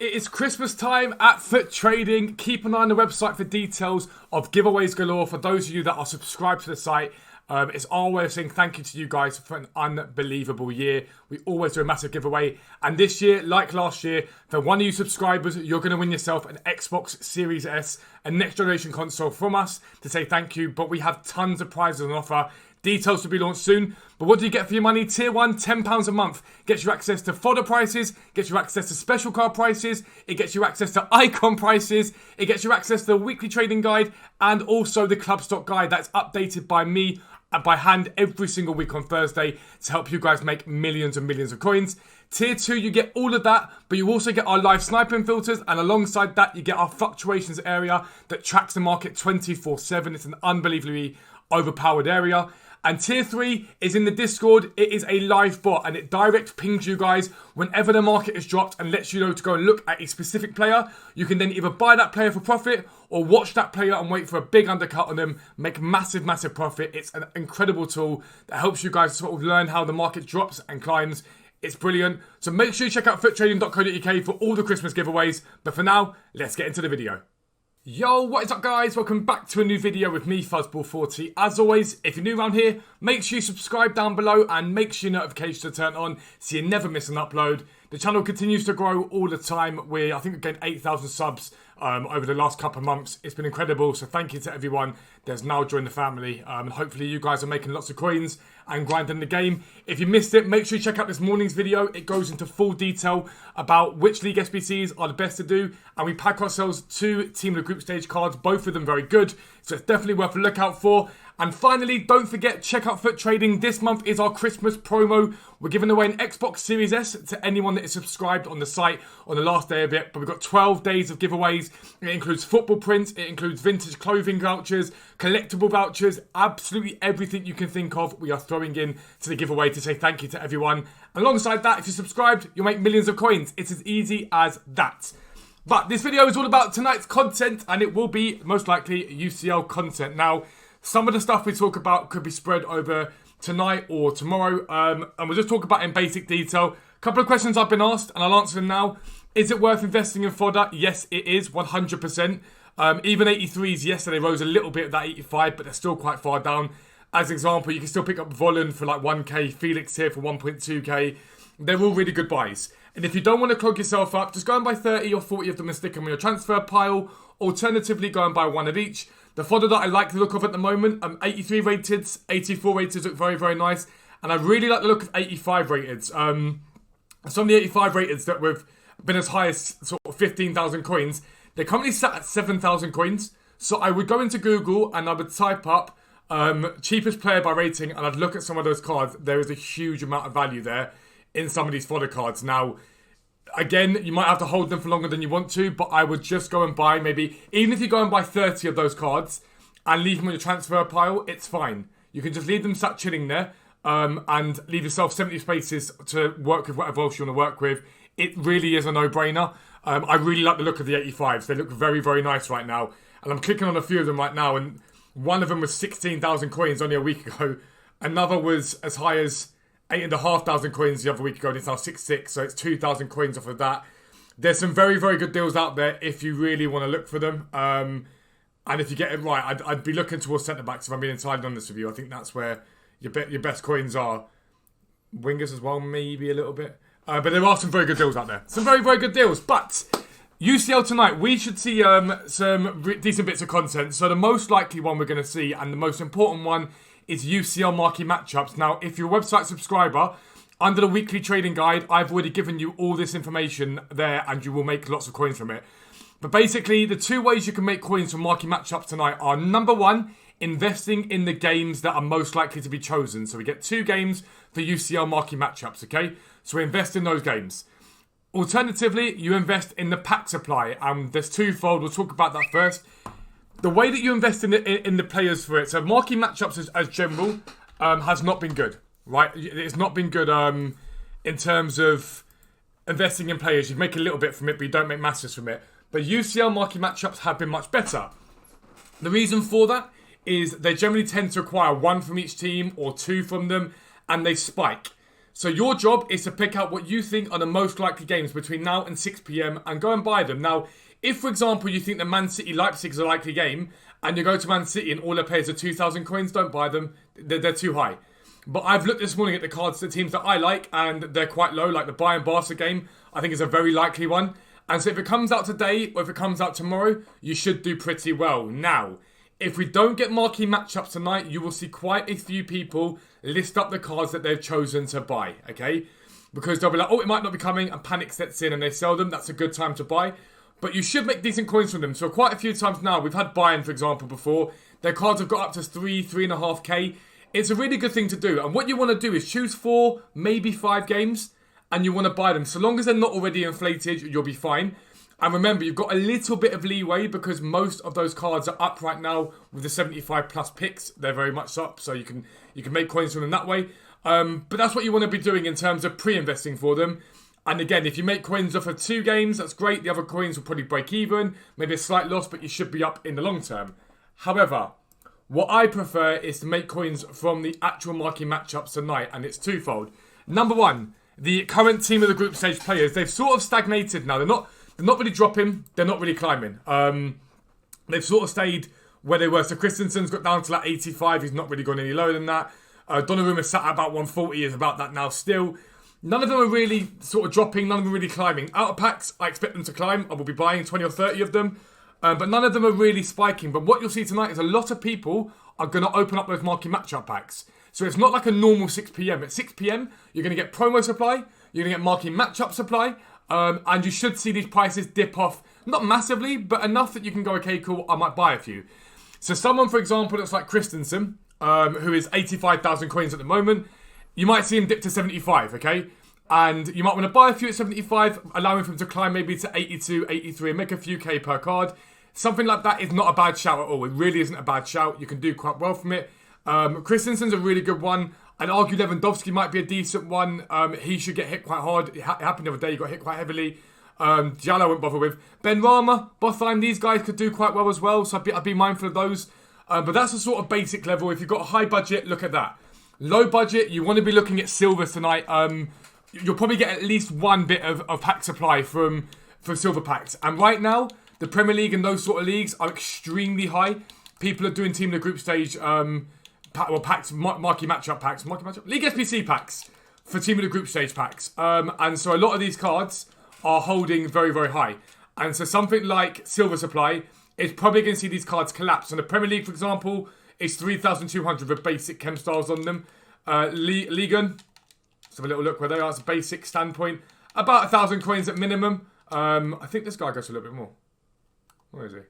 It is Christmas time at Futtrading. Keep an eye on the website for details of giveaways galore for those of you that are subscribed to the site. It's our way of saying thank you to you guys for an unbelievable year. We always do a massive giveaway. And this year, like last year, for one of you subscribers, you're going to win yourself an Xbox Series S, a next generation console from us to say thank you. But we have tons of prizes on offer. Details to be launched soon. But what do you get for your money? Tier 1, £10 a month. Gets you access to fodder prices. Gets you access to special card prices. It gets you access to icon prices. It gets you access to the weekly trading guide. And also the club stock guide that's updated by me and by hand every single week on Thursday to help you guys make millions and millions of coins. Tier 2, you get all of that, but you also get our live sniping filters, and alongside that, you get our fluctuations area that tracks the market 24/7. It's an unbelievably overpowered area. And tier 3 is in the Discord. It is a live bot and it direct pings you guys whenever the market is dropped and lets you know to go and look at a specific player. You can then either buy that player for profit or watch that player and wait for a big undercut on them, make massive, massive profit. It's an incredible tool that helps you guys sort of learn how the market drops and climbs. It's brilliant. So make sure you check out futtrading.co.uk for all the Christmas giveaways. But for now, let's get into the video. Yo, what is up guys? Welcome back to a new video with me, Fuzzball40. As always, if you're new around here, make sure you subscribe down below and make sure your notifications are turned on so you never miss an upload. The channel continues to grow all the time. I think we've gained 8,000 subs over the last couple of months. It's been incredible, so thank you to everyone that's now joined the family. And hopefully you guys are making lots of coins and grinding the game. If you missed it, make sure you check out this morning's video. It goes into full detail about which league SBCs are the best to do. And we pack ourselves 2 Team of the Group Stage cards, both of them very good. So it's definitely worth a look out for. And finally, don't forget, check out Futtrading. This month is our Christmas promo. We're giving away an Xbox Series S to anyone that is subscribed on the site on the last day of it. But we've got 12 days of giveaways. It includes football prints. It includes vintage clothing vouchers, collectible vouchers, absolutely everything you can think of. We are throwing in to the giveaway to say thank you to everyone. Alongside that, if you're subscribed, you'll make millions of coins. It's as easy as that. But this video is all about tonight's content, and it will be most likely UCL content. Now, some of the stuff we talk about could be spread over tonight or tomorrow, and we'll just talk about it in basic detail. A couple of questions I've been asked, and I'll answer them now. Is it worth investing in fodder? Yes, it is, 100%. Even 83s yesterday rose a little bit at that 85, but they're still quite far down. As an example, you can still pick up Vollen for like 1k, Felix here for 1.2k. They're all really good buys. And if you don't want to clog yourself up, just go and buy 30 or 40 of them and stick them in your transfer pile. Alternatively, go and buy one of each. The fodder that I like the look of at the moment, 83 rated, 84 rated look very, very nice. And I really like the look of 85 rated. Some of the 85 rated that have been as high as sort of 15,000 coins, they're currently sat at 7,000 coins. So I would go into Google and I would type up cheapest player by rating, and I'd look at some of those cards. There is a huge amount of value there in some of these fodder cards. Now, again, you might have to hold them for longer than you want to, but I would just go and buy maybe, even if you go and buy 30 of those cards and leave them on your transfer pile, it's fine. You can just leave them sat chilling there and leave yourself 70 spaces to work with whatever else you want to work with. It really is a no-brainer. I really like the look of the 85s. They look very, very nice right now. And I'm clicking on a few of them right now, and one of them was 16,000 coins only a week ago. Another was as high as 8,500 coins the other week ago, and it's now 6,600, so it's 2,000 coins off of that. There's some very, very good deals out there if you really want to look for them. And if you get it right, I'd be looking towards centre-backs if I'm being entirely honest with you. I think that's where your best coins are. Wingers as well, maybe a little bit. But there are some very good deals out there. Some very, very good deals. But UCL tonight, we should see some decent bits of content. So the most likely one we're going to see, and the most important one, is UCL marquee matchups. Now, if you're a website subscriber, under the weekly trading guide, I've already given you all this information there, and you will make lots of coins from it. But basically, the 2 ways you can make coins from marquee matchups tonight are, number 1, investing in the games that are most likely to be chosen. So we get 2 games for UCL marquee matchups, okay? So we invest in those games. Alternatively, you invest in the pack supply, and there's twofold. We'll talk about that first. The way that you invest in the players for it, so marquee matchups as general, has not been good, right? It's not been good in terms of investing in players. You make a little bit from it, but you don't make masses from it. But UCL marquee matchups have been much better. The reason for that is they generally tend to acquire 1 from each team or 2 from them, and they spike. So your job is to pick out what you think are the most likely games between now and 6 p.m. and go and buy them. Now, if, for example, you think the Man City Leipzig is a likely game and you go to Man City and all their players are 2,000 coins, don't buy them. They're too high. But I've looked this morning at the cards, the teams that I like, and they're quite low. Like the Bayern-Barca game, I think is a very likely one. And so if it comes out today or if it comes out tomorrow, you should do pretty well. Now, if we don't get marquee matchups tonight, you will see quite a few people list up the cards that they've chosen to buy, okay? Because they'll be like, oh, it might not be coming, and panic sets in and they sell them. That's a good time to buy. But you should make decent coins from them. So quite a few times now, we've had Bayern, for example, before. Their cards have got up to 3.5k. It's a really good thing to do. And what you want to do is choose 4, maybe 5 games, and you want to buy them. So long as they're not already inflated, you'll be fine. And remember, you've got a little bit of leeway because most of those cards are up right now with the 75 plus picks. They're very much up, so you can make coins from them that way. But that's what you want to be doing in terms of pre-investing for them. And again, if you make coins off of 2 games, that's great. The other coins will probably break even, maybe a slight loss, but you should be up in the long term. However, what I prefer is to make coins from the actual marquee matchups tonight, and it's twofold. Number one, the current team of the group stage players, they've sort of stagnated now. They're not really dropping. They're not really climbing. They've sort of stayed where they were. So Christensen's got down to like 85. He's not really gone any lower than that. Donnarumma sat at about 140. Is about that now still. None of them are really sort of dropping. None of them are really climbing. Out of packs, I expect them to climb. I will be buying 20 or 30 of them. But none of them are really spiking. But what you'll see tonight is a lot of people are going to open up those marquee matchup packs. So it's not like a normal 6 p.m. At 6 p.m, you're going to get promo supply. You're going to get marquee matchup supply. And you should see these prices dip off, not massively, but enough that you can go, okay, cool, I might buy a few. So someone, for example, that's like Christensen, who is 85,000 coins at the moment, you might see him dip to 75, okay? And you might want to buy a few at 75, allowing for him to climb maybe to 82, 83, and make a few K per card. Something like that is not a bad shout at all. It really isn't a bad shout. You can do quite well from it. Christensen's a really good one. I'd argue Lewandowski might be a decent one. He should get hit quite hard. It happened the other day. He got hit quite heavily. Diallo I won't bother with. Ben Rama, Bothheim, these guys could do quite well as well. So I'd be mindful of those. But that's a sort of basic level. If you've got a high budget, look at that. Low budget, you want to be looking at silvers tonight. You'll probably get at least one bit of pack supply from silver packs. And right now, the Premier League and those sort of leagues are extremely high. People are doing team in the group stage packs, marquee matchup packs, League SPC packs for team of the group stage packs. And so a lot of these cards are holding very, very high. And so something like Silver Supply is probably going to see these cards collapse. And the Premier League, for example, is 3,200 with basic chem styles on them. Ligon, let's have a little look where they are. It's a basic standpoint. About 1,000 coins at minimum. I think this guy goes for a little bit more. Where is he?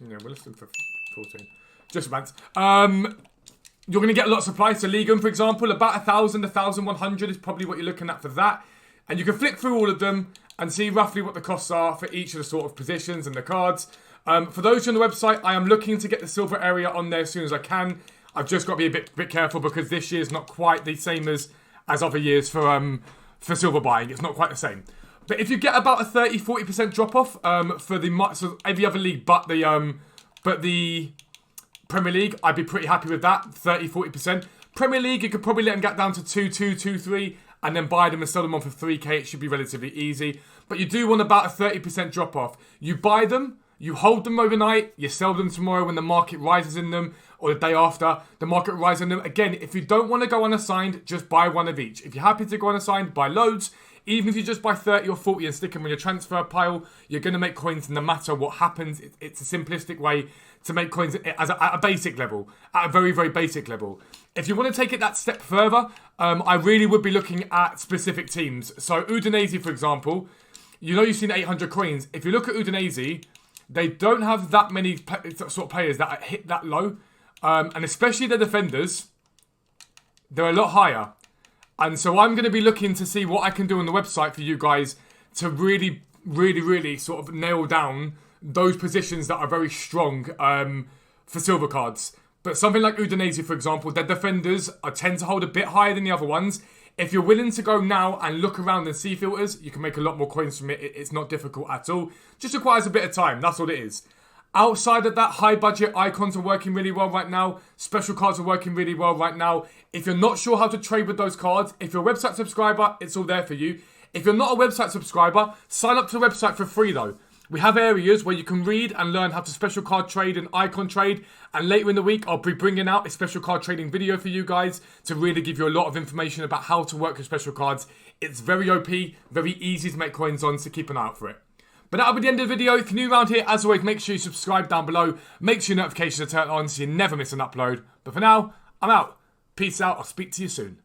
Yeah, we're listing for 14. Just about. You're going to get a lot of supply. So Ligon, for example, about 1,000, 1,100 is probably what you're looking at for that. And you can flick through all of them and see roughly what the costs are for each of the sort of positions and the cards. For those on the website, I am looking to get the silver area on there as soon as I can. I've just got to be a bit careful because this year's not quite the same as other years for silver buying. It's not quite the same. But if you get about a 30-40% drop off for so every other league but the Premier League, I'd be pretty happy with that. 30-40%. Premier League, you could probably let them get down to 2-2, 2-3, and then buy them and sell them on for 3k. It should be relatively easy. But you do want about a 30% drop off. You buy them, you hold them overnight, you sell them tomorrow when the market rises in them, or the day after the market rises in them. Again, if you don't want to go unassigned, just buy one of each. If you're happy to go unassigned, buy loads. Even if you just buy 30 or 40 and stick them on your transfer pile, you're going to make coins no matter what happens. It's a simplistic way to make coins at a basic level, at a very, very basic level. If you want to take it that step further, I really would be looking at specific teams. So Udinese, for example, you know you've seen 800 coins. If you look at Udinese, they don't have that many sort of players that hit that low. And especially their defenders, they're a lot higher. And so I'm going to be looking to see what I can do on the website for you guys to really, really, really sort of nail down those positions that are very strong for silver cards. But something like Udinese, for example, their defenders tend to hold a bit higher than the other ones. If you're willing to go now and look around and see filters, you can make a lot more coins from it. It's not difficult at all. Just requires a bit of time. That's all it is. Outside of that, high budget icons are working really well right now. Special cards are working really well right now. If you're not sure how to trade with those cards, if you're a website subscriber, it's all there for you. If you're not a website subscriber, sign up to the website for free though. We have areas where you can read and learn how to special card trade and icon trade. And later in the week, I'll be bringing out a special card trading video for you guys to really give you a lot of information about how to work with special cards. It's very OP, very easy to make coins on, so keep an eye out for it. But that'll be the end of the video. If you're new around here, as always, make sure you subscribe down below. Make sure your notifications are turned on so you never miss an upload. But for now, I'm out. Peace out. I'll speak to you soon.